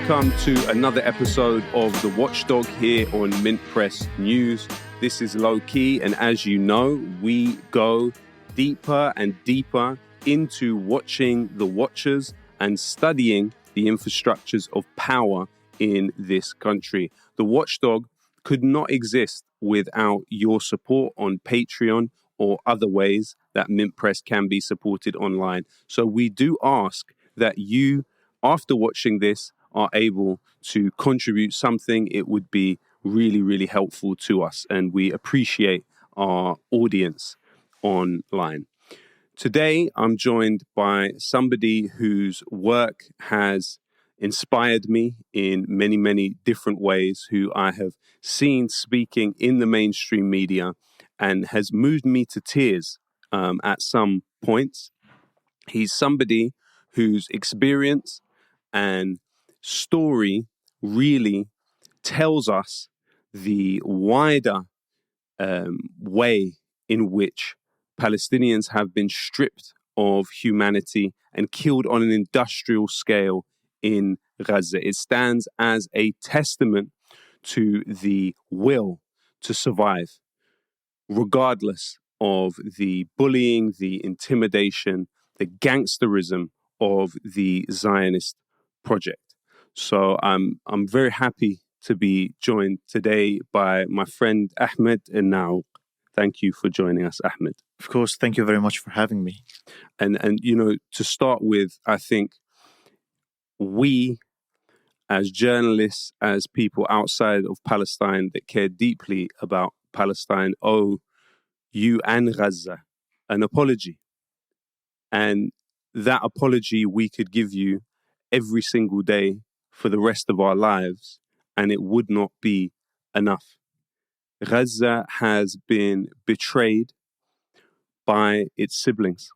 welcome to another episode of The Watchdog here on Mint Press News. This is Lowkey, and as you know, we go deeper and deeper into watching the watchers and studying the infrastructures of power in this country. The Watchdog could not exist without your support on Patreon or other ways that Mint Press can be supported online. So we do ask that you, after watching this, are able to contribute something. It would be really, really helpful to us, and we appreciate our audience online. Today, I'm joined by somebody whose work has inspired me in many, many different ways, who I have seen speaking in the mainstream media and has moved me to tears at some points. He's somebody whose experience and story really tells us the wider way in which Palestinians have been stripped of humanity and killed on an industrial scale in Gaza. It stands as a testament to the will to survive, regardless of the bullying, the intimidation, the gangsterism of the Zionist project. So I'm very happy to be joined today by my friend Ahmed al-Naouq. Thank you for joining us, Ahmed. Of course, thank you very much for having me. And you know, to start with, I think we, as journalists, as people outside of Palestine that care deeply about Palestine, owe you and Gaza an apology. And that apology we could give you every single day for the rest of our lives, and it would not be enough. Gaza has been betrayed by its siblings.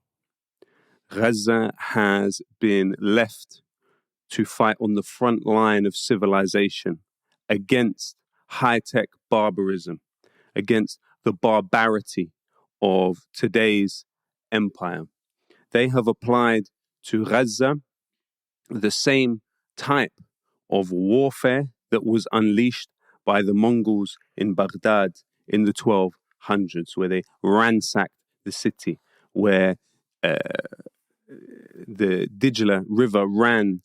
Gaza has been left to fight on the front line of civilization against high-tech barbarism, against the barbarity of today's empire. They have applied to Gaza the same type of warfare that was unleashed by the Mongols in Baghdad in the 1200s, where they ransacked the city, where the Dijla River ran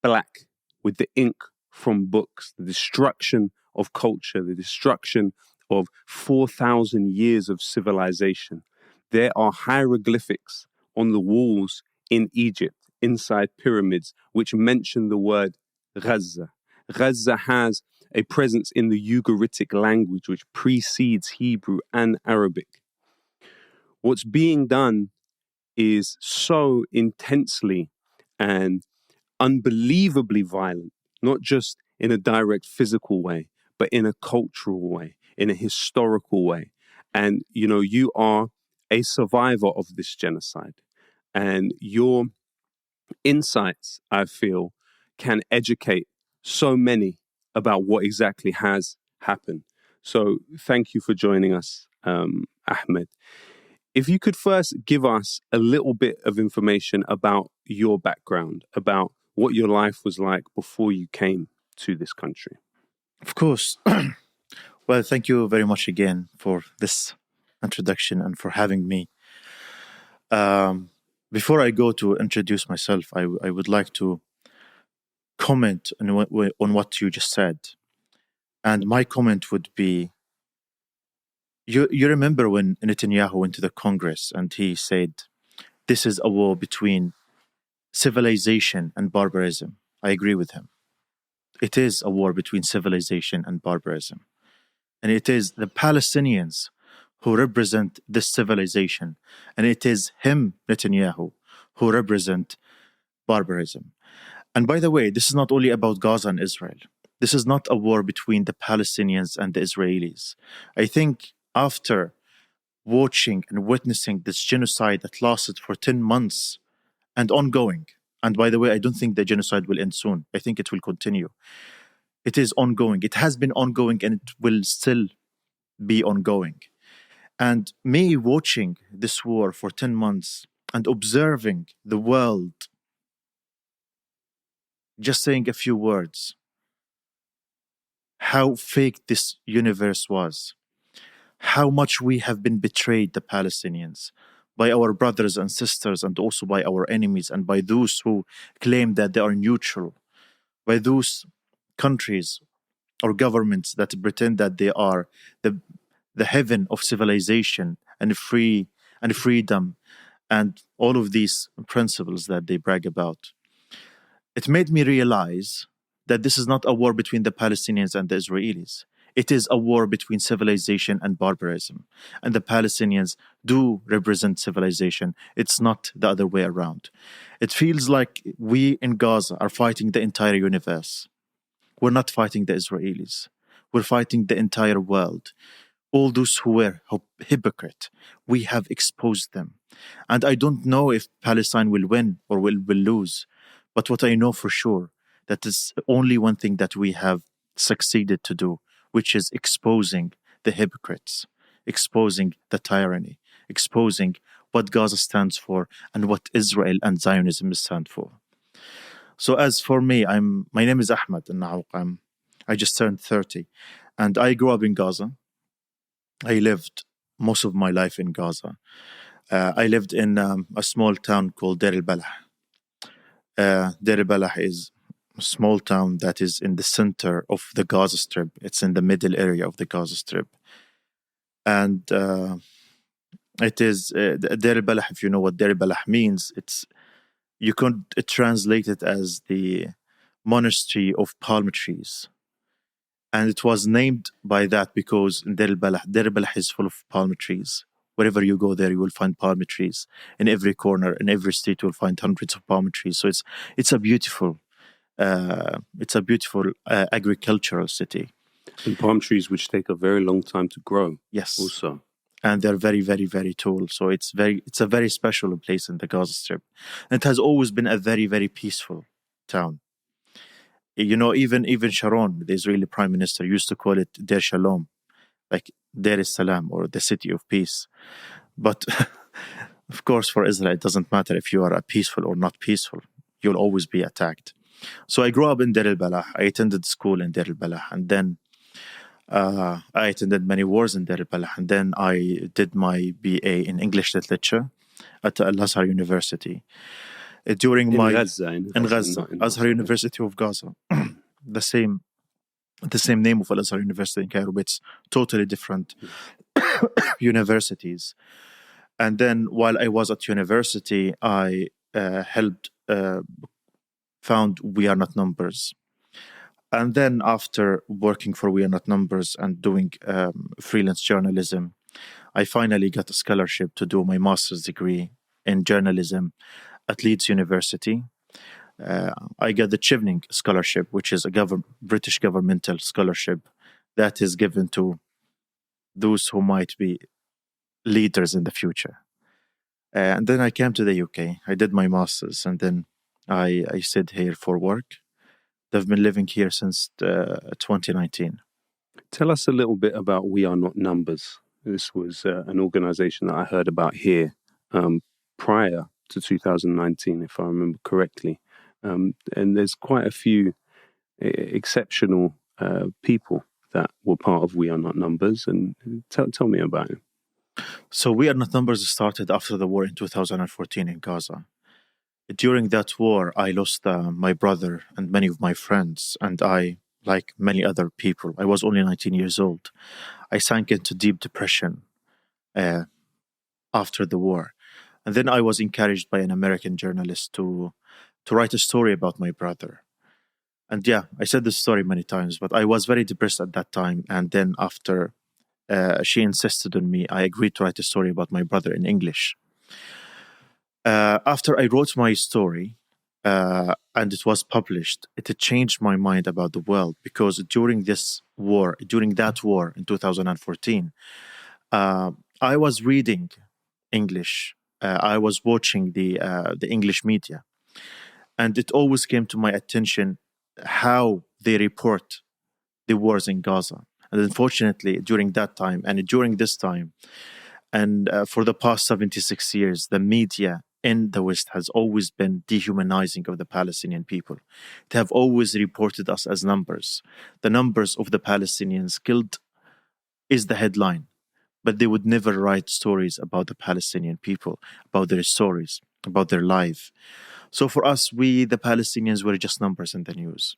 black with the ink from books, the destruction of culture, the destruction of 4,000 years of civilization. There are hieroglyphics on the walls in Egypt, inside pyramids, which mention the word Gaza. Gaza has a presence in the Ugaritic language, which precedes Hebrew and Arabic. What's being done is so intensely and unbelievably violent, not just in a direct physical way, but in a cultural way, in a historical way. And, you know, you are a survivor of this genocide, and your insights, I feel, can educate so many about what exactly has happened. So thank you for joining us, Ahmed. If you could first give us a little bit of information about your background, about what your life was like before you came to this country. Of course. Well, thank you very much again for this introduction and for having me. Before I go to introduce myself, I would like to comment on what you just said. And my comment would be, you remember when Netanyahu went to the Congress and he said, this is a war between civilization and barbarism. I agree with him. It is a war between civilization and barbarism. And it is the Palestinians who represent this civilization. And it is him, Netanyahu, who represent barbarism. And by the way, this is not only about Gaza and Israel. This is not a war between the Palestinians and the Israelis. I think after watching and witnessing this genocide that lasted for 10 months and ongoing, and by the way, I don't think the genocide will end soon. I think it will continue. It is ongoing. It has been ongoing and it will still be ongoing. And me watching this war for 10 months and observing the world just saying a few words, how fake this universe was, how much we have been betrayed, the Palestinians, by our brothers and sisters, and also by our enemies, and by those who claim that they are neutral, by those countries or governments that pretend that they are the heaven of civilization and freedom and all of these principles that they brag about. It made me realize that this is not a war between the Palestinians and the Israelis. It is a war between civilization and barbarism. And the Palestinians do represent civilization. It's not the other way around. It feels like we in Gaza are fighting the entire universe. We're not fighting the Israelis. We're fighting the entire world. All those who were hypocrite, we have exposed them. And I don't know if Palestine will win or will lose. But what I know for sure, that is only one thing that we have succeeded to do, which is exposing the hypocrites, exposing the tyranny, exposing what Gaza stands for and what Israel and Zionism stand for. So as for me, my name is Ahmed al-Naouq. I just turned 30, and I grew up in Gaza. I lived most of my life in Gaza. I lived in a small town called Deir al-Balah. Deir al-Balah is a small town that is in the center of the Gaza Strip. It's in the middle area of the Gaza Strip. And it is Deir al-Balah, if you know what Deir al-Balah means, you could translate it as the monastery of palm trees. And it was named by that because in Deir al-Balah is full of palm trees. Wherever you go there, you will find palm trees. In every corner, in every street, you will find hundreds of palm trees. So it's a beautiful agricultural city. And palm trees which take a very long time to grow. Yes. Also. And they're very, very, very tall. So it's a very special place in the Gaza Strip. And it has always been a very, very peaceful town. You know, even Sharon, the Israeli prime minister, used to call it Deir Shalom, like Deir es-Salam, or the city of peace. But of course, for Israel, it doesn't matter if you are peaceful or not peaceful. You'll always be attacked. So I grew up in Deir al-Balah. I attended school in Deir al-Balah. And then I attended many wars in Deir al-Balah. And then I did my BA in English literature at Al-Azhar University. During my Gaza, in Gaza, Azhar University of Gaza, the same name of Al-Azhar University in Cairo, but it's totally different universities. And then while I was at university, I helped found We Are Not Numbers. And then after working for We Are Not Numbers and doing freelance journalism, I finally got a scholarship to do my master's degree in journalism at Leeds University. I got the Chevening Scholarship, which is a British governmental scholarship that is given to those who might be leaders in the future. And then I came to the UK. I did my master's, and then I stayed here for work. I've been living here since 2019. Tell us a little bit about We Are Not Numbers. This was an organization that I heard about here prior to 2019, if I remember correctly. And there's quite a few exceptional people that were part of We Are Not Numbers. And tell me about it. So We Are Not Numbers started after the war in 2014 in Gaza. During that war, I lost my brother and many of my friends. And I, like many other people, I was only 19 years old. I sank into deep depression after the war. And then I was encouraged by an American journalist to write a story about my brother. And yeah, I said this story many times, but I was very depressed at that time. And then after she insisted on me, I agreed to write a story about my brother in English. After I wrote my story and it was published, it had changed my mind about the world, because during that war in 2014, I was reading English. I was watching the English media, and it always came to my attention how they report the wars in Gaza. And unfortunately, during that time and during this time, and for the past 76 years, the media in the West has always been dehumanizing of the Palestinian people. They have always reported us as numbers. The numbers of the Palestinians killed is the headline, but they would never write stories about the Palestinian people, about their stories, about their life. So for us, we, the Palestinians, were just numbers in the news.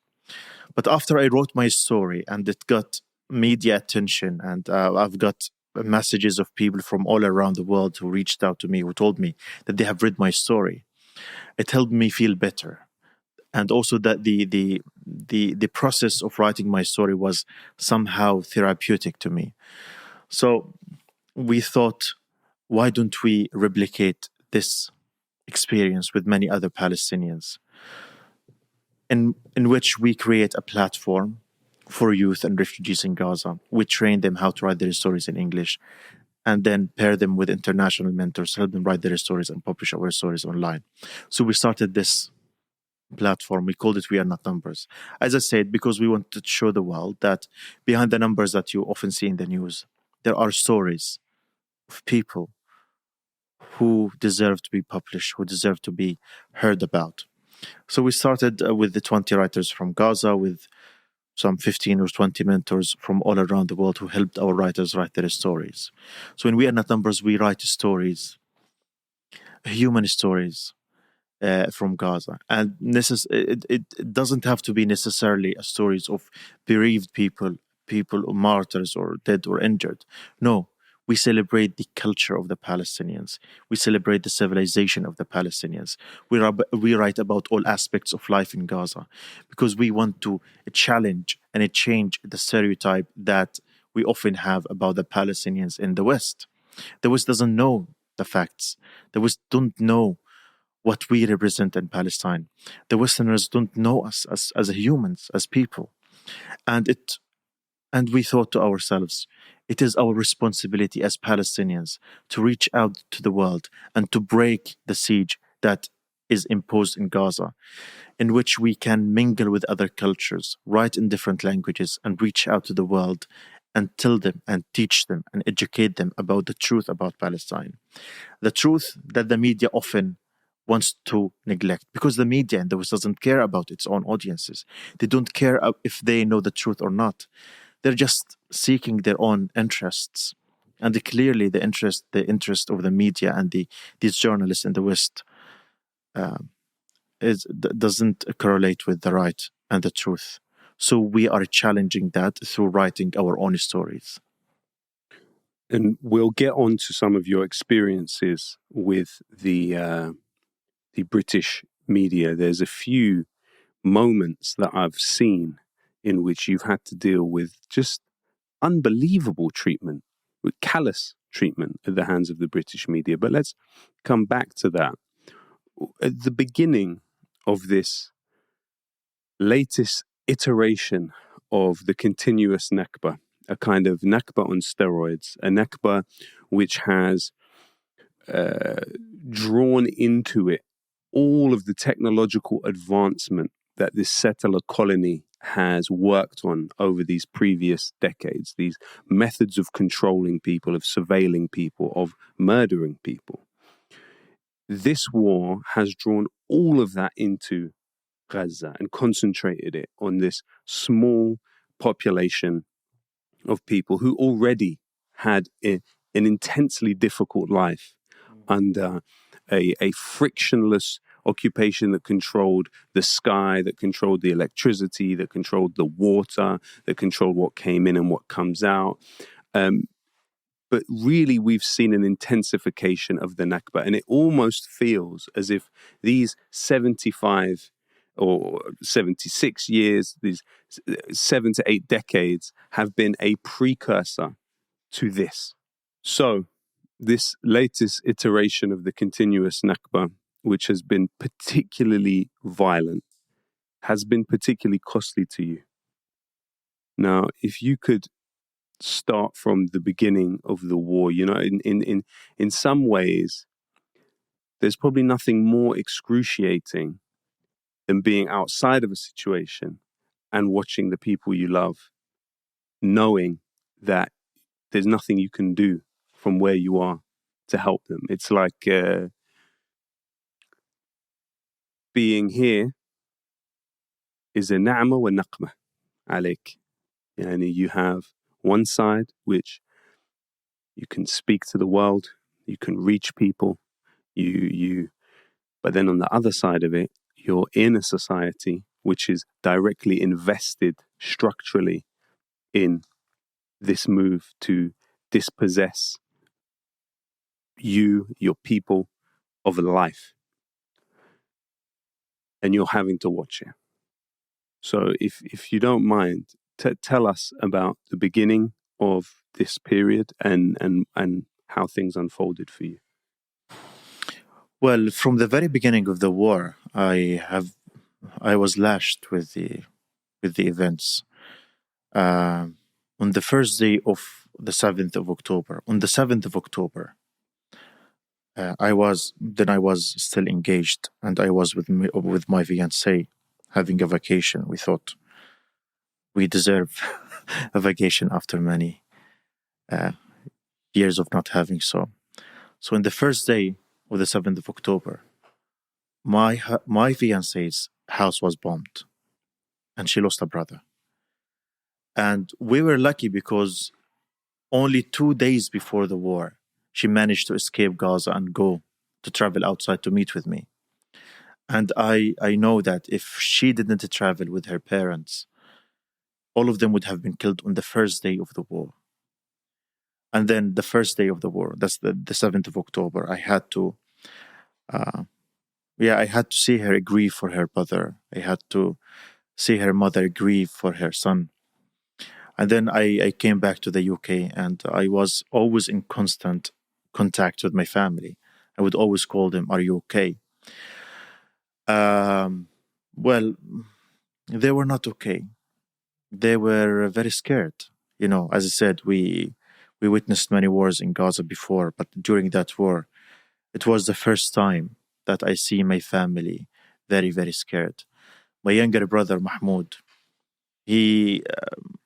But after I wrote my story and it got media attention, and I've got messages of people from all around the world who reached out to me, who told me that they have read my story, it helped me feel better. And also that the process of writing my story was somehow therapeutic to me. So we thought, why don't we replicate this experience with many other Palestinians, in which we create a platform for youth and refugees in Gaza. We train them how to write their stories in English, and then pair them with international mentors, help them write their stories and publish our stories online. So we started this platform. We called it We Are Not Numbers. As I said, because we want to show the world that behind the numbers that you often see in the news, there are stories of people who deserve to be published, who deserve to be heard about. So we started with the 20 writers from Gaza, with some 15 or 20 mentors from all around the world who helped our writers write their stories. So in We Are Not Numbers, we write stories, human stories from Gaza. And it doesn't have to be necessarily stories of bereaved people, martyrs or dead or injured. No, we celebrate the culture of the Palestinians. We celebrate the civilization of the Palestinians. We write about all aspects of life in Gaza because we want to challenge and change the stereotype that we often have about the Palestinians in the West. The West doesn't know the facts. The West don't know what we represent in Palestine. The Westerners don't know us as humans, as people. And we thought to ourselves, it is our responsibility as Palestinians to reach out to the world and to break the siege that is imposed in Gaza, in which we can mingle with other cultures, write in different languages, and reach out to the world and tell them and teach them and educate them about the truth about Palestine. The truth that the media often wants to neglect, because the media in the West doesn't care about its own audiences. They don't care if they know the truth or not. They're just seeking their own interests. And clearly the interest of the media and these journalists in the West doesn't correlate with the right and the truth. So we are challenging that through writing our own stories. And we'll get on to some of your experiences with the British media. There's a few moments that I've seen in which you've had to deal with just unbelievable treatment, with callous treatment at the hands of the British media. But let's come back to that. At the beginning of this latest iteration of the continuous Nakba, a kind of Nakba on steroids, a Nakba which has drawn into it all of the technological advancement that this settler colony has worked on over these previous decades, these methods of controlling people, of surveilling people, of murdering people. This war has drawn all of that into Gaza and concentrated it on this small population of people who already had an intensely difficult life under a frictionless occupation that controlled the sky, that controlled the electricity, that controlled the water, that controlled what came in and what comes out. But really, we've seen an intensification of the Nakba, and it almost feels as if these 75 or 76 years, these 7 to 8 decades, have been a precursor to this. So, this latest iteration of the continuous Nakba, which has been particularly violent, has been particularly costly to you. Now, if you could start from the beginning of the war, you know, in some ways, there's probably nothing more excruciating than being outside of a situation and watching the people you love, knowing that there's nothing you can do from where you are to help them. It's like being here is a na'ma wa naqma عليك. Yani you have one side which you can speak to the world, you can reach people, but then on the other side of it, you're in a society which is directly invested structurally in this move to dispossess you, your people, of life. And you're having to watch it. So if you don't mind, tell us about the beginning of this period and how things unfolded for you. Well, from the very beginning of the war, I was lashed with the events. On the first day of the 7th of October, on the 7th of October, I was still engaged, and I was with my fiancé having a vacation. We thought we deserve a vacation after many years of not having so. So on the first day of the 7th of October, my fiancé's house was bombed, and she lost a brother. And we were lucky because only 2 days before the war, she managed to escape Gaza and go to travel outside to meet with me. And I know that if she didn't travel with her parents, all of them would have been killed on the first day of the war. And then the first day of the war, that's the 7th of October, I had to see her grieve for her brother. I had to see her mother grieve for her son. And then I came back to the UK, and I was always in constant contact with my family. I would always call them, "Are you okay?" Well, they were not okay. They were very scared. You know, as I said, we witnessed many wars in Gaza before, but during that war, it was the first time that I see my family very, very scared. My younger brother, Mahmoud, he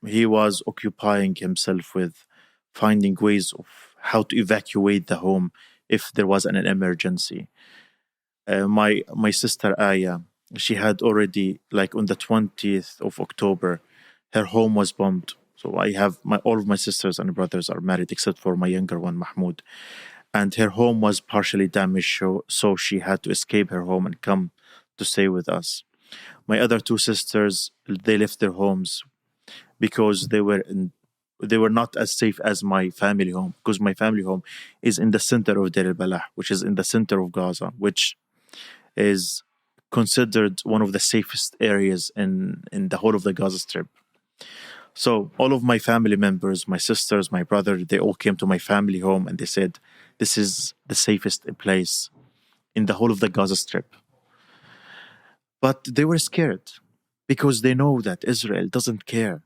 was occupying himself with finding ways of how to evacuate the home if there was an emergency. My sister Aya, she had already, like on the 20th of October, her home was bombed. So I have all of my sisters and brothers are married except for my younger one, Mahmoud. And her home was partially damaged, so she had to escape her home and come to stay with us. My other two sisters, they left their homes because they were not as safe as my family home, because my family home is in the center of Deir al-Balah, which is in the center of Gaza, which is considered one of the safest areas in the whole of the Gaza Strip. So all of my family members, my sisters, my brother, they all came to my family home and they said, this is the safest place in the whole of the Gaza Strip. But they were scared because they know that Israel doesn't care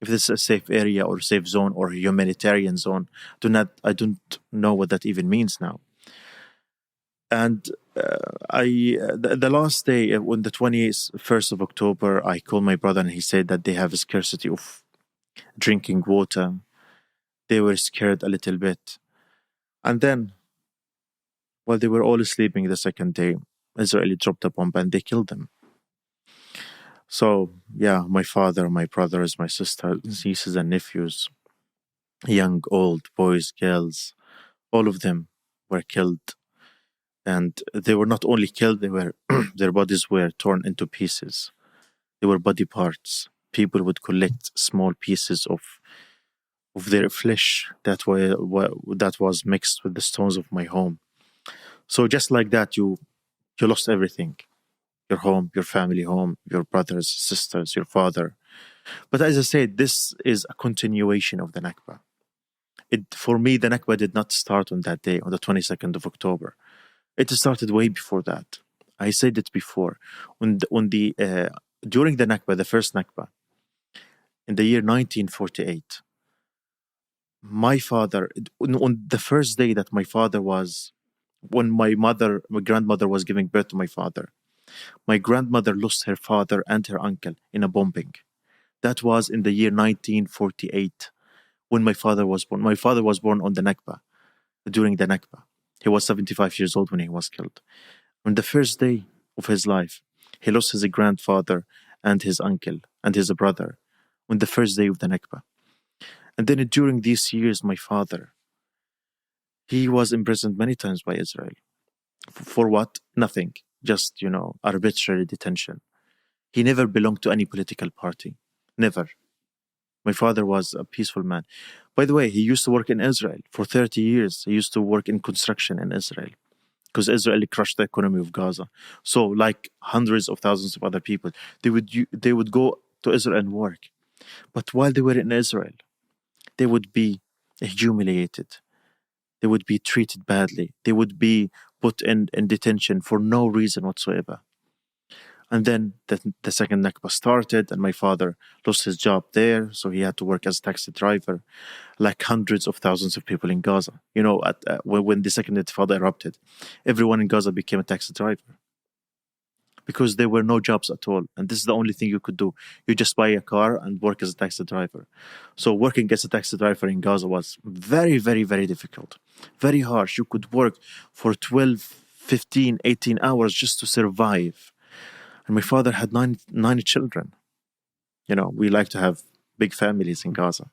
if this is a safe area or safe zone or humanitarian zone. I don't know what that even means now. And the last day, on the 21st of October, I called my brother and he said that they have a scarcity of drinking water. They were scared a little bit. And then, while they were all sleeping the second day, Israel dropped a bomb and they killed them. So, yeah, my father, my brothers, my sisters, nieces and nephews, young, old, boys, girls, all of them were killed. And they were not only killed, they were their bodies were torn into pieces. They were body parts. People would collect small pieces of their flesh that was mixed with the stones of my home. So just like that, you lost everything. Your home, your family home, your brothers, sisters, your father. But as I said, this is a continuation of the Nakba. For me, the Nakba did not start on that day, on the 22nd of October. It started way before that. I said it before. During the Nakba, the first Nakba, in the year 1948, my father, on the first day that my father was, when my grandmother was giving birth to my father, my grandmother lost her father and her uncle in a bombing. That was in the year 1948, when my father was born. My father was born on the Nakba, during the Nakba. He was 75 years old when he was killed. On the first day, of his life. He lost his grandfather and his uncle and his brother on the first day of the Nakba. And then during these years, my father, he was imprisoned many times by Israel. For what? Nothing. Just, arbitrary detention. He never belonged to any political party. Never. My father was a peaceful man. By the way, he used to work in Israel for 30 years. He used to work in construction in Israel because Israel crushed the economy of Gaza. So, like hundreds of thousands of other people, they would go to Israel and work. But while they were in Israel, they would be humiliated. They would be treated badly. They would be put in detention for no reason whatsoever. And then the second Nakba started, and my father lost his job there, so he had to work as a taxi driver, like hundreds of thousands of people in Gaza. When the second Intifada erupted, everyone in Gaza became a taxi driver because there were no jobs at all, and this is the only thing you could do. You just buy a car and work as a taxi driver. So working as a taxi driver in Gaza was very, very, very difficult, very harsh. You could work for 12, 15, 18 hours just to survive. And my father had nine children. We like to have big families in Gaza.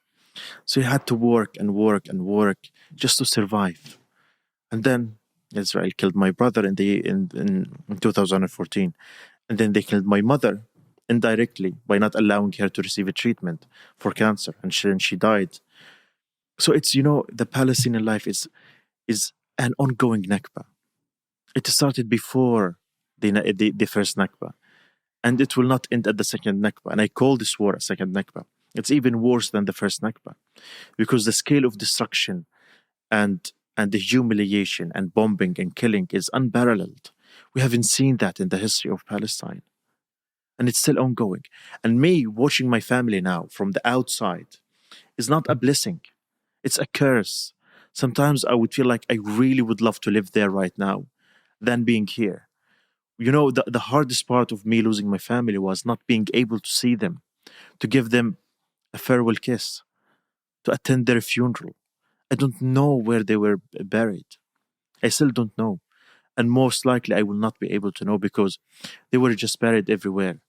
So he had to work and work and work just to survive. And then Israel killed my brother in 2014. And then they killed my mother indirectly by not allowing her to receive a treatment for cancer. And she died. So it's, the Palestinian life is an ongoing Nakba. It started before the first Nakba. And it will not end at the second Nakba. And I call this war a second Nakba. It's even worse than the first Nakba because the scale of destruction and the humiliation and bombing and killing is unparalleled. We haven't seen that in the history of Palestine. And it's still ongoing. And me watching my family now from the outside is not a blessing. It's a curse. Sometimes I would feel like I really would love to live there right now than being here. The hardest part of me losing my family was not being able to see them, to give them a farewell kiss, to attend their funeral. I don't know where they were buried. I still don't know. And most likely I will not be able to know because they were just buried everywhere.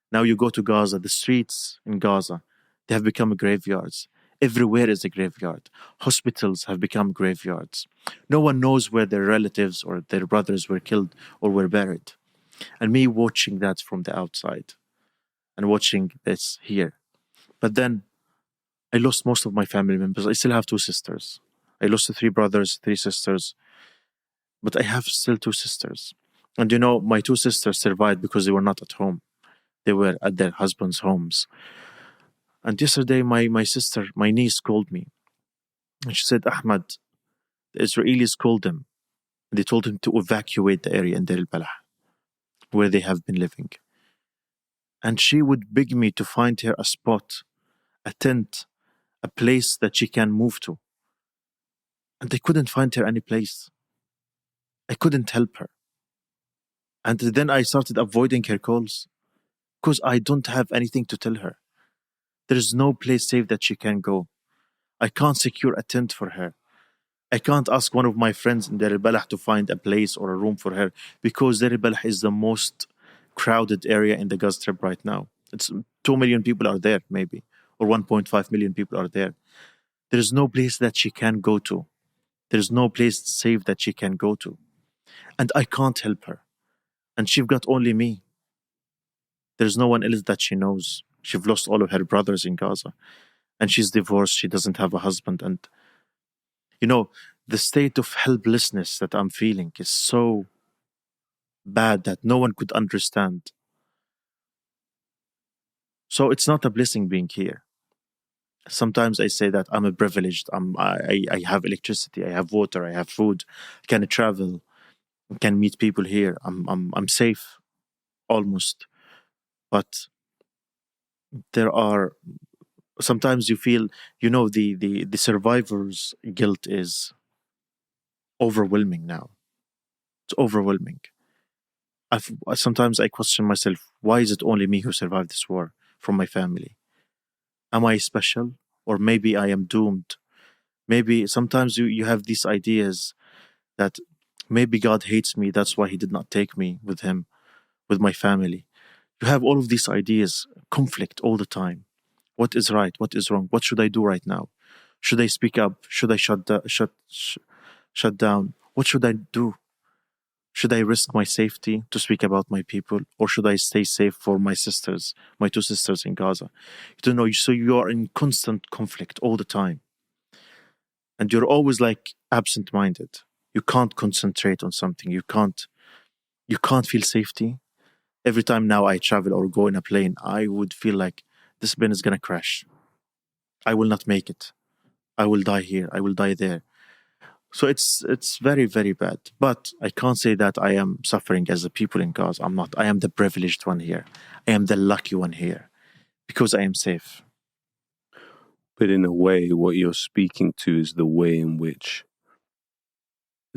Now you go to Gaza, the streets in Gaza, they have become graveyards. Everywhere is a graveyard. Hospitals have become graveyards. No one knows where their relatives or their brothers were killed or were buried. And me watching that from the outside and watching this here. But then I lost most of my family members. I still have 2 sisters. I lost 3 brothers, 3 sisters. But I have still 2 sisters. And my 2 sisters survived because they were not at home. They were at their husbands' homes. And yesterday my niece called me. And she said, Ahmed, the Israelis called them. And they told him to evacuate the area in Deir al-Balah, where they have been living. And she would beg me to find her a spot, a tent, a place that she can move to. And I couldn't find her any place. I couldn't help her. And then I started avoiding her calls because I don't have anything to tell her. There is no place safe that she can go. I can't secure a tent for her. I can't ask one of my friends in Deir al-Balah to find a place or a room for her because Deir al-Balah is the most crowded area in the Gaza Strip right now. It's 2 million people are there, maybe, or 1.5 million people are there. There is no place that she can go to. There is no place safe that she can go to. And I can't help her. And she's got only me. There's no one else that she knows. She's lost all of her brothers in Gaza. And she's divorced. She doesn't have a husband. And, the state of helplessness that I'm feeling is so bad that no one could understand. So it's not a blessing being here. Sometimes I say that I'm a privileged. I have electricity. I have water. I have food. I can travel. I can meet people here. I'm safe, almost. But there are sometimes you feel, the survivor's guilt is overwhelming now. It's overwhelming. Sometimes I question myself, why is it only me who survived this war from my family? Am I special? Or maybe I am doomed? Maybe sometimes you have these ideas that maybe God hates me, that's why he did not take me with him. with my family. You have all of these ideas, conflict all the time. What is right? What is wrong? What should I do right now? Should I speak up? Should I shut down? What should I do? Should I risk my safety to speak about my people, or should I stay safe for my sisters, my two sisters in Gaza? You don't know. So you are in constant conflict all the time, and you're always like absent-minded. You can't concentrate on something. You can't feel safety. Every time now I travel or go in a plane, I would feel like this plane is gonna crash. I will not make it. I will die here. I will die there. So it's very, very bad. But I can't say that I am suffering as the people in Gaza. I'm not. I am the privileged one here. I am the lucky one here because I am safe. But in a way, what you're speaking to is the way in which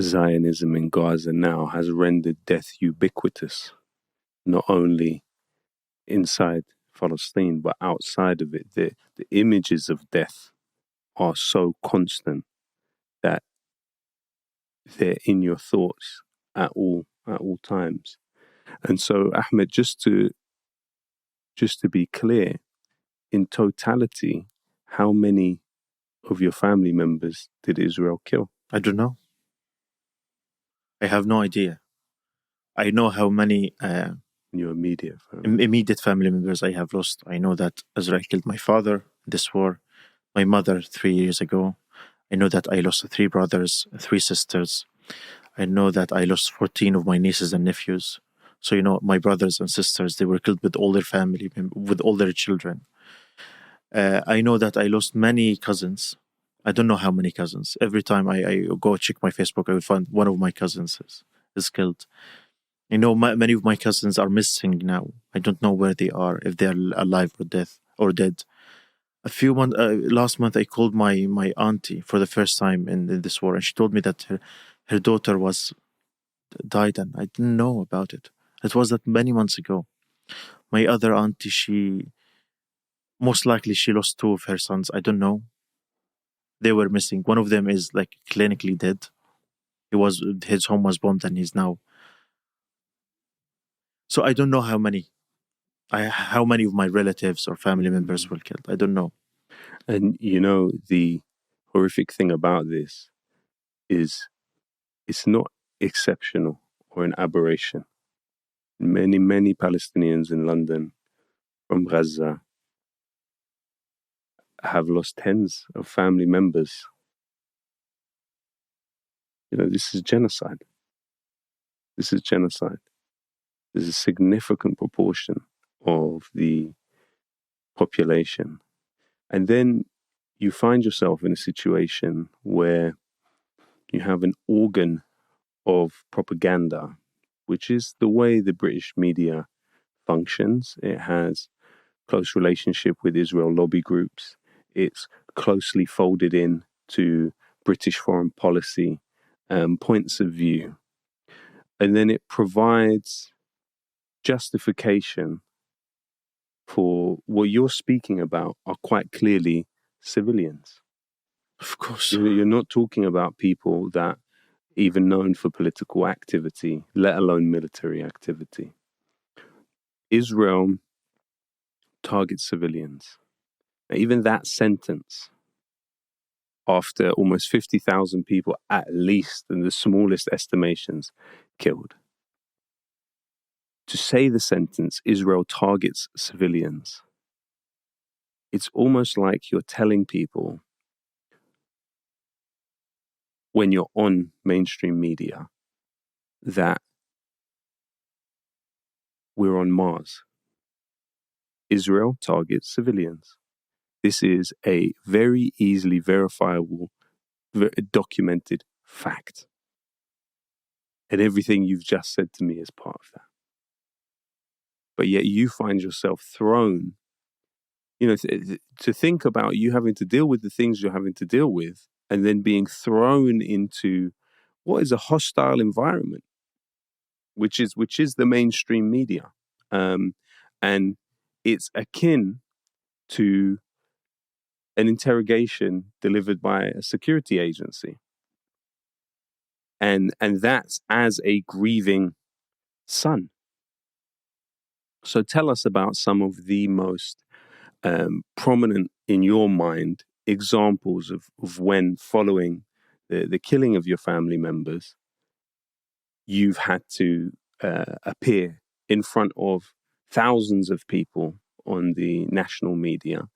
Zionism in Gaza now has rendered death ubiquitous, not only inside Palestine, but outside of it. The images of death are so constant that they're in your thoughts at all times. And so, Ahmed, just to be clear, in totality, how many of your family members did Israel kill? I don't know. I have no idea. I know how many Your immediate family. immediate family members I have lost. I know that Israel killed my father in this war, my mother 3 years ago. I know that I lost 3 brothers, 3 sisters. I know that I lost 14 of my nieces and nephews. So, my brothers and sisters, they were killed with all their family, with all their children. I know that I lost many cousins. I don't know how many cousins. Every time I go check my Facebook, I will find one of my cousins is killed. Many of my cousins are missing now. I don't know where they are, if they're alive or dead. Last month, I called my auntie for the first time in this war, and she told me that her daughter died, and I didn't know about it. It was that many months ago. My other auntie, she most likely she lost 2 of her sons. I don't know. They were missing. One of them is like clinically dead. His home was bombed, and he's now. So I don't know how many of my relatives or family members were killed. I don't know. And the horrific thing about this is it's not exceptional or an aberration. Many, many Palestinians in London from Gaza have lost tens of family members. This is genocide. This is genocide. There's a significant proportion of the population. And then you find yourself in a situation where you have an organ of propaganda, which is the way the British media functions. It has close relationship with Israel lobby groups. It's closely folded in to British foreign policy points of view. And then it provides justification for what you're speaking about are quite clearly civilians. Of course. You're not talking about people that even known for political activity, let alone military activity. Israel targets civilians. Now, even that sentence, after almost 50,000 people, at least in the smallest estimations, killed. To say the sentence, Israel targets civilians, it's almost like you're telling people when you're on mainstream media that we're on Mars. Israel targets civilians. This is a very easily verifiable, documented fact. And everything you've just said to me is part of that. But yet you find yourself thrown, to think about you having to deal with the things you're having to deal with, and then being thrown into what is a hostile environment, which is the mainstream media. And it's akin to an interrogation delivered by a security agency. And that's as a grieving son. So tell us about some of the most prominent in your mind examples of when following the killing of your family members, you've had to appear in front of thousands of people on the national media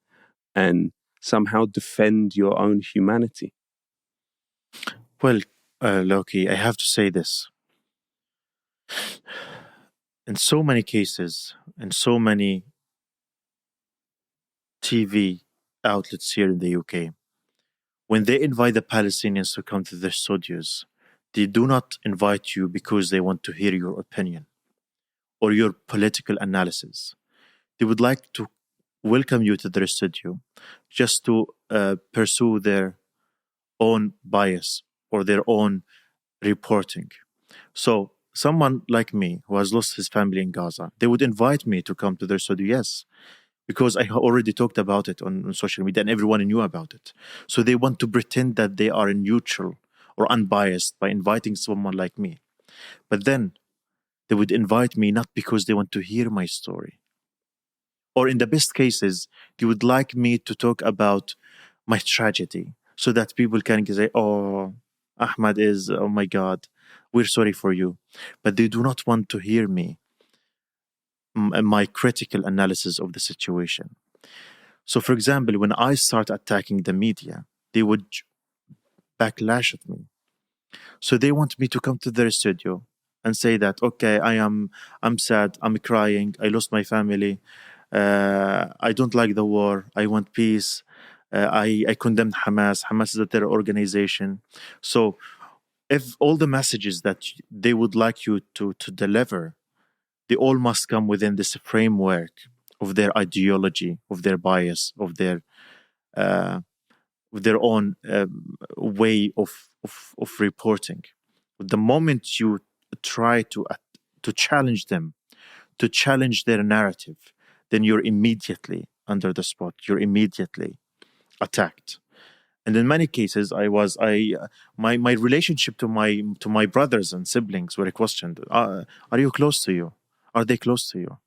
and somehow defend your own humanity. Well, Lowkey, I have to say this. In so many cases, in so many TV outlets here in the UK, when they invite the Palestinians to come to their studios, they do not invite you because they want to hear your opinion or your political analysis. They would like to welcome you to their studio just to pursue their own bias or their own reporting. So someone like me who has lost his family in Gaza, they would invite me to come to their studio, yes, because I already talked about it on social media and everyone knew about it. So they want to pretend that they are neutral or unbiased by inviting someone like me. But then they would invite me not because they want to hear my story. Or in the best cases, they would like me to talk about my tragedy so that people can say, oh, Ahmed is, oh my God, we're sorry for you. But they do not want to hear me, my critical analysis of the situation. So, for example, when I start attacking the media, they would backlash at me. So they want me to come to their studio and say that, okay, I'm sad, I'm crying, I lost my family, I don't like the war, I want peace, I condemn Hamas. Hamas is a terror organization. So if all the messages that they would like you to deliver, they all must come within this framework of their ideology, of their bias, of their own way of reporting. The moment you try to challenge them, to challenge their narrative, then you're immediately under the spot. You're immediately attacked. And in many cases, my relationship to my brothers and siblings were questioned. Are you close to you? Are they close to you?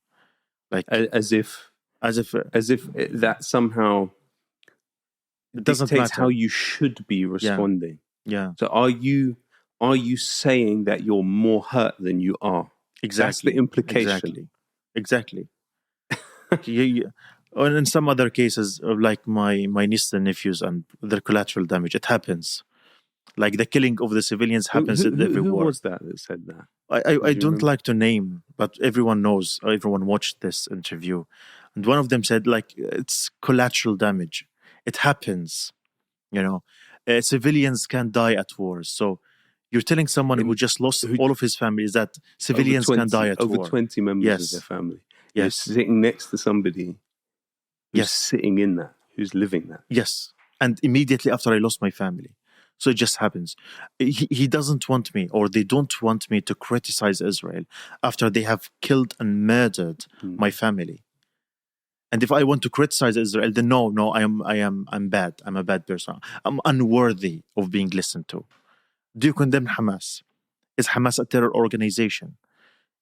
Like as if that somehow it doesn't dictates matter how you should be responding. Yeah. So are you saying that you're more hurt than you are? Exactly. That's the implication. Exactly. And in some other cases, like my nieces and nephews and their collateral damage, it happens. Like the killing of the civilians happens in every war. Who was that said that? I don't like to name, but everyone knows. Everyone watched this interview, and one of them said, like, it's collateral damage. It happens, you know. Civilians can die at wars, so you're telling someone who just lost all of his family is that civilians can die at war. Over 20 members of their family. You're sitting next to somebody who's sitting in that, who's living that. Yes. And immediately after I lost my family. So it just happens. He doesn't want me, or they don't want me to criticize Israel after they have killed and murdered my family. And if I want to criticize Israel, then no, I'm bad. I'm a bad person. I'm unworthy of being listened to. Do you condemn Hamas? Is Hamas a terror organization?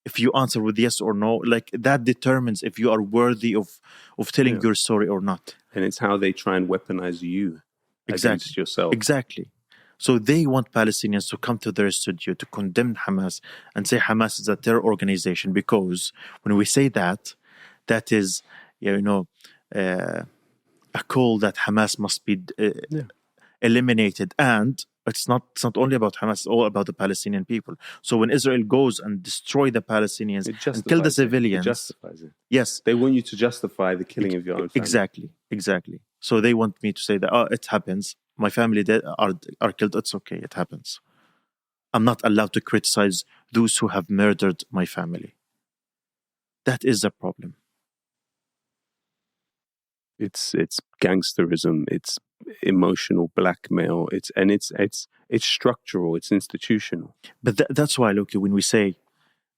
If you answer with yes or no, like that determines if you are worthy of telling your story or not. And it's how they try and weaponize you against yourself. Exactly. So they want Palestinians to come to their studio to condemn Hamas and say Hamas is a terror organization, because when we say that, that is, a call that Hamas must be eliminated. And it's not only about Hamas, it's all about the Palestinian people. So when Israel goes and destroy the Palestinians and kill the civilians, it justifies it. Yes. They want you to justify the killing of your own family. Exactly. So they want me to say that, it happens. My family are killed. It's okay. It happens. I'm not allowed to criticize those who have murdered my family. That is a problem. It's gangsterism. It's emotional blackmail. It's structural. It's institutional. But that's why, Lowkey, when we say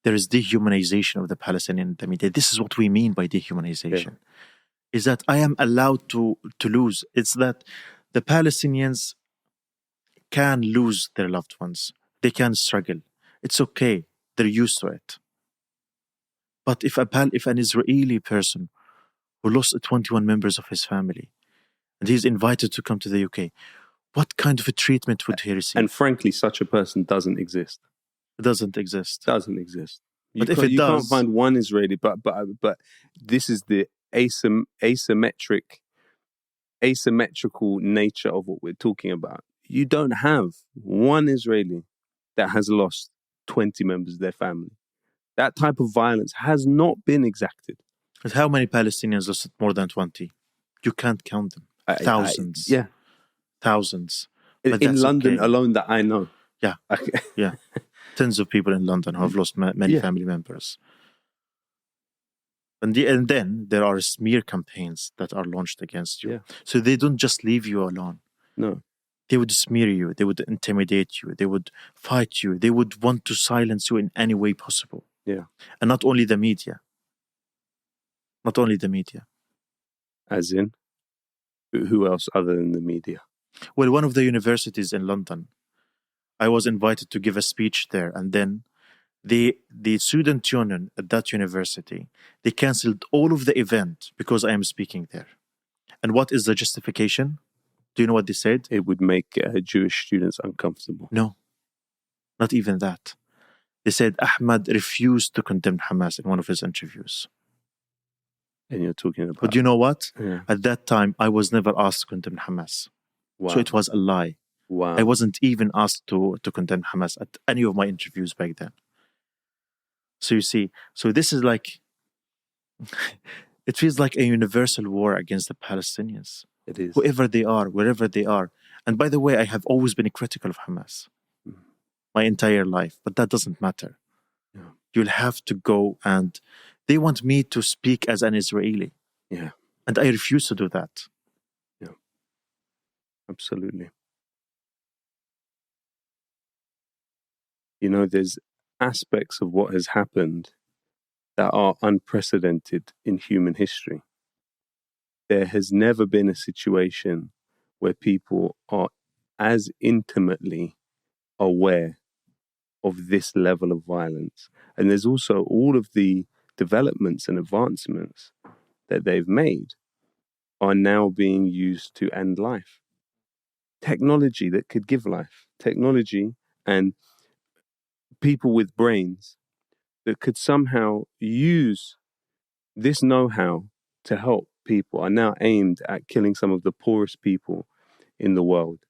there is dehumanization of the Palestinian media, this is what we mean by dehumanization. Is that I am allowed to lose. It's that the Palestinians can lose their loved ones. They can struggle. It's okay. They're used to it. But if an Israeli person who lost 21 members of his family and he's invited to come to the UK, what kind of a treatment would he receive? And frankly, such a person doesn't exist. It doesn't exist. Doesn't exist. But if it you can't does, find one Israeli, but this is the asymmetrical nature of what we're talking about. You don't have one Israeli that has lost 20 members of their family. That type of violence has not been exacted. but how many Palestinians lost more than 20? You can't count them. Thousands. Yeah. Thousands. In London alone that I know. Yeah. Okay. Yeah. Tens of people in London who have lost many family members. And then there are smear campaigns that are launched against you. Yeah. So they don't just leave you alone. No. They would smear you. They would intimidate you. They would fight you. They would want to silence you in any way possible. Yeah. And not only the media. Not only the media. As in? Who else other than the media? Well, one of the universities in London, I was invited to give a speech there, and then the student union at that university, they cancelled all of the event because I am speaking there. And what is the justification? Do you know what they said? It would make Jewish students uncomfortable. No, not even that. They said Ahmed refused to condemn Hamas in one of his interviews. And you're talking about... But you know what? Yeah. At that time, I was never asked to condemn Hamas. Wow. So it was a lie. Wow. I wasn't even asked to condemn Hamas at any of my interviews back then. So you see, so this is like, it feels like a universal war against the Palestinians. It is. Whoever they are, wherever they are. And by the way, I have always been critical of Hamas my entire life, but that doesn't matter. Yeah. You'll have to go, and they want me to speak as an Israeli. Yeah. And I refuse to do that. Yeah. Absolutely. You know, there's aspects of what has happened that are unprecedented in human history. There has never been a situation where people are as intimately aware of this level of violence. And there's also all of the developments and advancements that they've made are now being used to end life. Technology that could give life. Technology and people with brains that could somehow use this know-how to help people are now aimed at killing some of the poorest people in the world.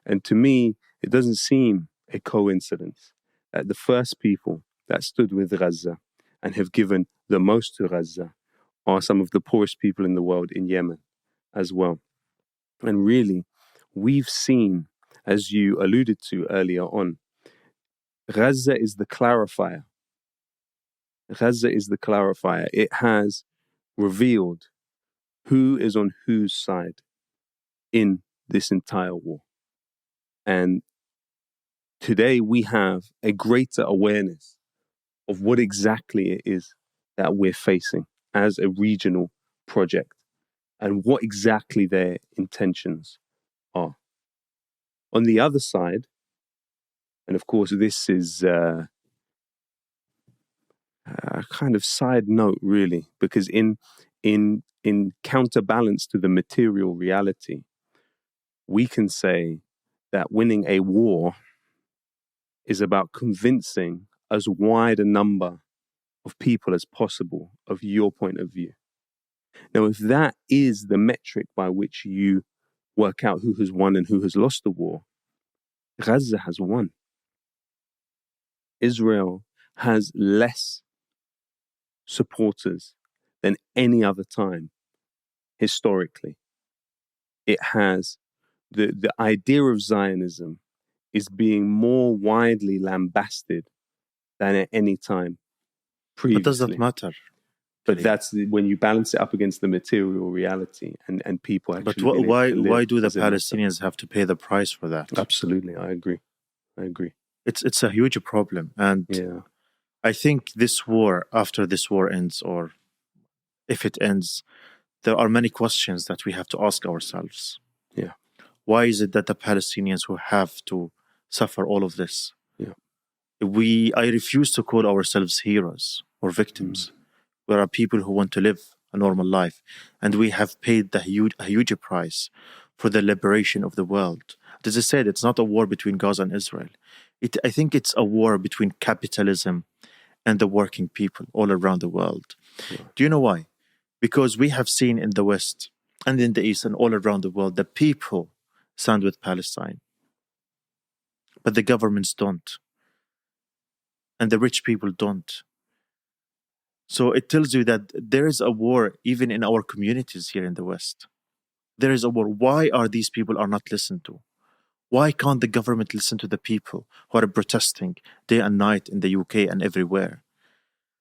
And to me, it doesn't seem a coincidence that the first people that stood with Gaza and have given the most to Gaza are some of the poorest people in the world in Yemen as well. And really, we've seen, as you alluded to earlier on, Gaza is the clarifier. Gaza is the clarifier. It has revealed who is on whose side in this entire war. And today we have a greater awareness of what exactly it is that we're facing as a regional project and what exactly their intentions are. On the other side, and of course this is a kind of side note really, because in counterbalance to the material reality, we can say that winning a war is about convincing as wide a number of people as possible of your point of view. Now, if that is the metric by which you work out who has won and who has lost the war, Gaza has won. Israel has less supporters than any other time historically. It has the idea of Zionism is being more widely lambasted than at any time previously. But does that matter? But that's when you balance it up against the material reality and people actually. But why do the Palestinians have to pay the price for that? Absolutely, I agree. It's a huge problem, and yeah. I think this war, after this war ends, or if it ends, there are many questions that we have to ask ourselves. Yeah. Why is it that the Palestinians who have to suffer all of this? Yeah. I refuse to call ourselves heroes or victims We are people who want to live a normal life, and we have paid a huge price for the liberation of the world. As I said, it's not a war between Gaza and Israel. I think it's a war between capitalism and the working people all around the world. Yeah. Do you know why? Because we have seen in the West and in the East and all around the world, the people stand with Palestine, but the governments don't, and the rich people don't. So it tells you that there is a war even in our communities here in the West. There is a war. Why are these people are not listened to? Why can't the government listen to the people who are protesting day and night in the UK and everywhere?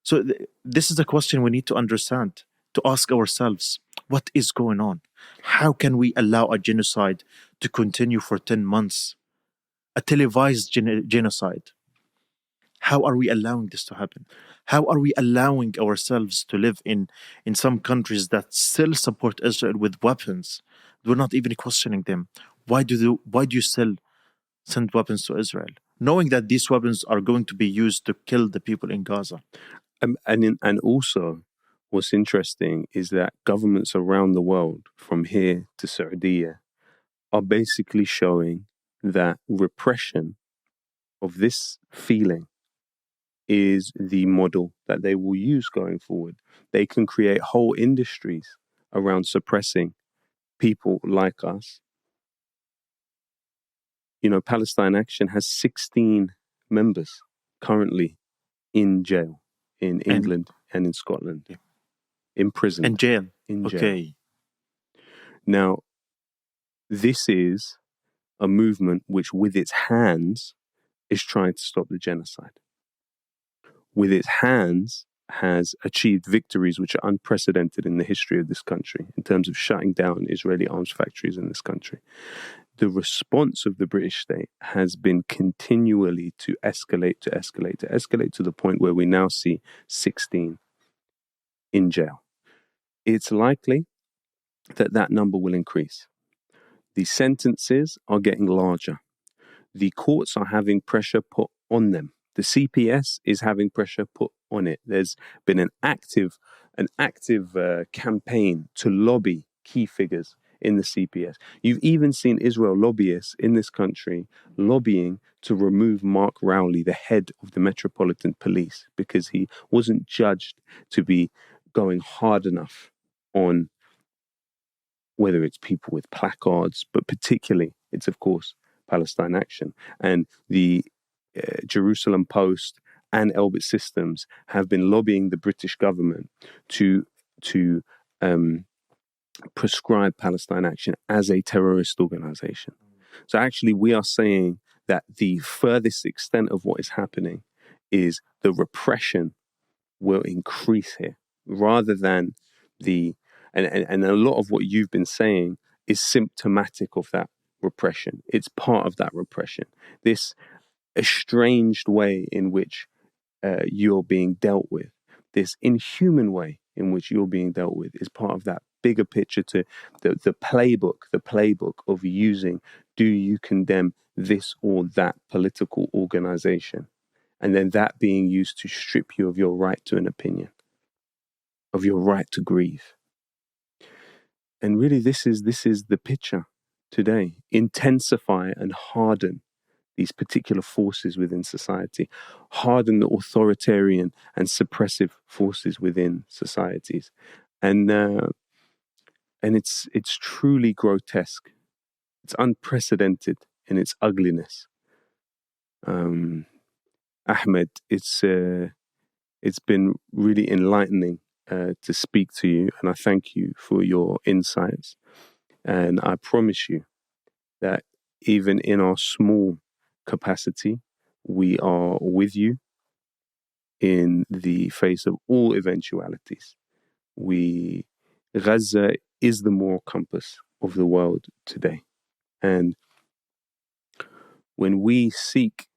So this is a question we need to understand, to ask ourselves, what is going on? How can we allow a genocide to continue for 10 months? A televised genocide. How are we allowing this to happen? How are we allowing ourselves to live in some countries that still support Israel with weapons? We're not even questioning them. Why do you still send weapons to Israel, knowing that these weapons are going to be used to kill the people in Gaza? And also, what's interesting is that governments around the world, from here to Saudi, are basically showing that repression of this feeling is the model that they will use going forward. They can create whole industries around suppressing people like us. You know, Palestine Action has 16 members currently in jail in England and in Scotland, imprisoned. In jail. In jail. Okay. Now, this is a movement which, with its hands, is trying to stop the genocide. With its hands, has achieved victories which are unprecedented in the history of this country in terms of shutting down Israeli arms factories in this country. The response of the British state has been continually to escalate to the point where we now see 16 in jail. It's likely that that number will increase. The sentences are getting larger. The courts are having pressure put on them. The CPS is having pressure put on it. There's been an active campaign to lobby key figures in the CPS. You've even seen Israel lobbyists in this country lobbying to remove Mark Rowley, the head of the Metropolitan Police, because he wasn't judged to be going hard enough on whether it's people with placards, but particularly it's, of course, Palestine Action. And the Jerusalem Post and Elbit Systems have been lobbying the British government to prescribe Palestine Action as a terrorist organization. So actually, we are saying that the furthest extent of what is happening is the repression will increase here, rather than and a lot of what you've been saying is symptomatic of that repression. It's part of that repression. This estranged way in which you're being dealt with, this inhuman way in which you're being dealt with, is part of that bigger picture to the playbook of using, do you condemn this or that political organization? And then that being used to strip you of your right to an opinion, of your right to grieve. And really, this is the picture today. Intensify and harden these particular forces within society, harden the authoritarian and suppressive forces within societies, and it's truly grotesque. It's unprecedented in its ugliness. Ahmed, it's been really enlightening to speak to you, and I thank you for your insights. And I promise you that even in our small capacity, we are with you in the face of all eventualities. Gaza is the moral compass of the world today. And when we seek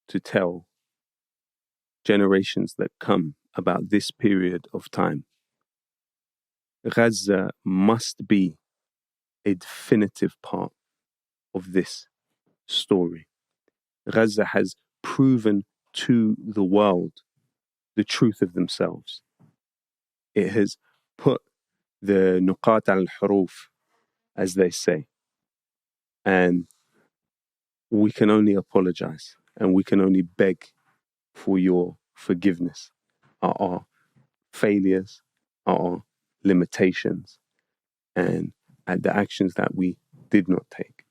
to tell generations that come about this period of time, Gaza must be a definitive part of this story. Gaza has proven to the world the truth of themselves. It has put the nuqat al-huruf, as they say. And we can only apologize and we can only beg for your forgiveness. Our failures, our limitations, and at the actions that we did not take.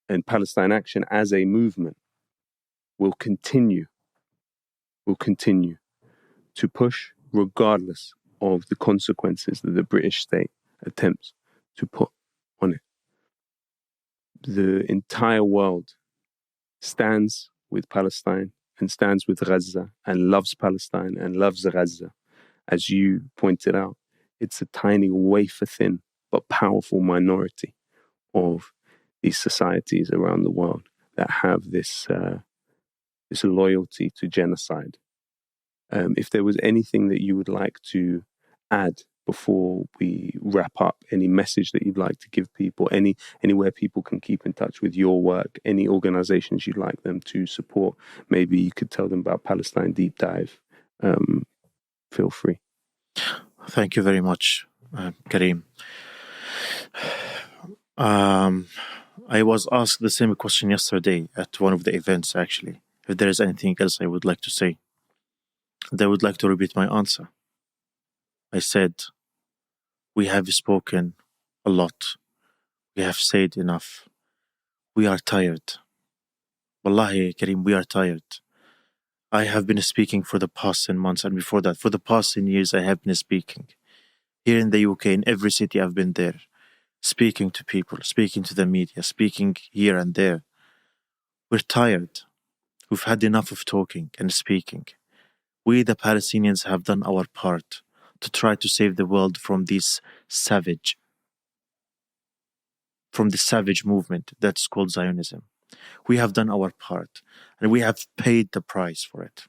And Palestine Action as a movement will continue to push regardless of the consequences that the British state attempts to put on it. The entire world stands with Palestine and stands with Gaza and loves Palestine and loves Gaza. As you pointed out, it's a tiny, wafer thin, but powerful minority of these societies around the world that have this loyalty to genocide. If there was anything that you would like to add before we wrap up, any message that you'd like to give people, anywhere people can keep in touch with your work, any organizations you'd like them to support, maybe you could tell them about Palestine Deep Dive. Feel free. Thank you very much, Kareem. I was asked the same question yesterday at one of the events, actually. If there is anything else I would like to say, I would like to repeat my answer. I said, we have spoken a lot. We have said enough. We are tired. Wallahi, Kareem, we are tired. I have been speaking for the past 10 months, and before that, for the past 10 years, I have been speaking. Here in the UK, in every city I've been there, speaking to people, speaking to the media, speaking here and there. We're tired. We've had enough of talking and speaking. We, the Palestinians, have done our part to try to save the world from the savage movement that's called Zionism. We have done our part, and we have paid the price for it.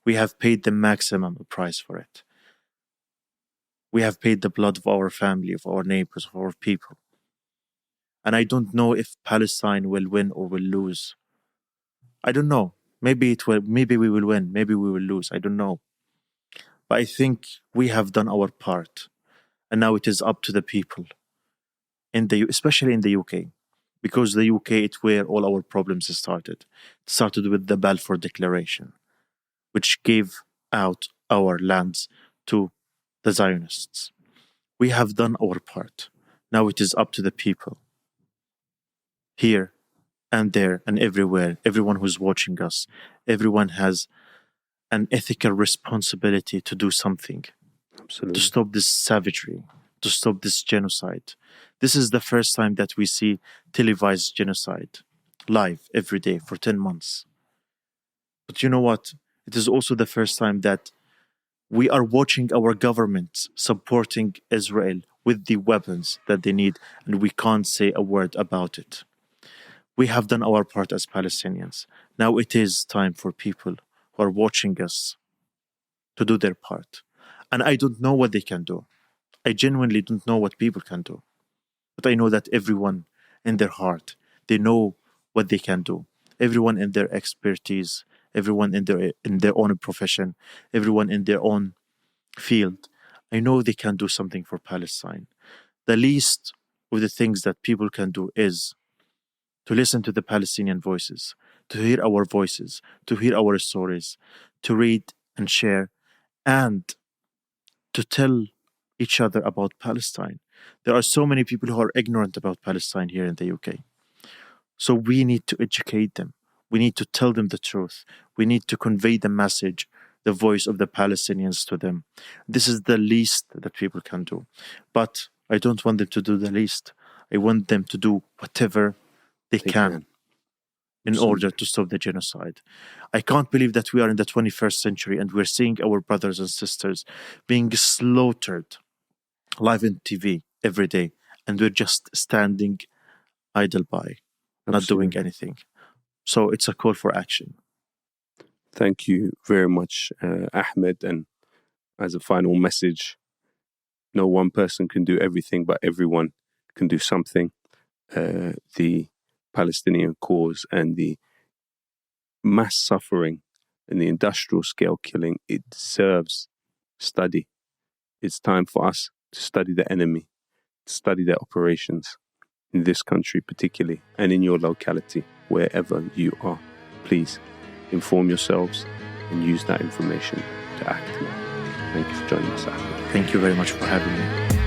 We have paid the maximum price for it. We have paid the blood of our family, of our neighbors, of our people. And I don't know if Palestine will win or will lose. I don't know. Maybe we will win, maybe we will lose. I don't know. But I think we have done our part. And now it is up to the people, especially in the UK. Because the UK, it's where all our problems started. It started with the Balfour Declaration, which gave out our lands to the Zionists. We have done our part. Now it is up to the people. Here and there and everywhere, everyone who's watching us, everyone has an ethical responsibility to do something. Absolutely. To stop this savagery, to stop this genocide. This is the first time that we see televised genocide live every day for 10 months. But you know what? It is also the first time that we are watching our government supporting Israel with the weapons that they need, and we can't say a word about it. We have done our part as Palestinians. Now it is time for people who are watching us to do their part. And I don't know what they can do. I genuinely don't know what people can do. But I know that everyone in their heart, they know what they can do. Everyone in their expertise, everyone in their own profession, everyone in their own field, I know they can do something for Palestine. The least of the things that people can do is to listen to the Palestinian voices, to hear our voices, to hear our stories, to read and share, and to tell each other about Palestine. There are so many people who are ignorant about Palestine here in the UK. So we need to educate them. We need to tell them the truth. We need to convey the message, the voice of the Palestinians to them. This is the least that people can do. But I don't want them to do the least. I want them to do whatever they can in order to stop the genocide. I can't believe that we are in the 21st century and we're seeing our brothers and sisters being slaughtered live on TV every day, and we're just standing idle by, not doing anything. So it's a call for action. Thank you very much, Ahmed. And as a final message, no one person can do everything, but everyone can do something. The Palestinian cause and the mass suffering and the industrial scale killing, it deserves study. It's time for us to study the enemy, to study their operations in this country particularly, and in your locality, wherever you are. Please inform yourselves and use that information to act now. Thank you for joining us, Ahmed. Thank you very much for having me.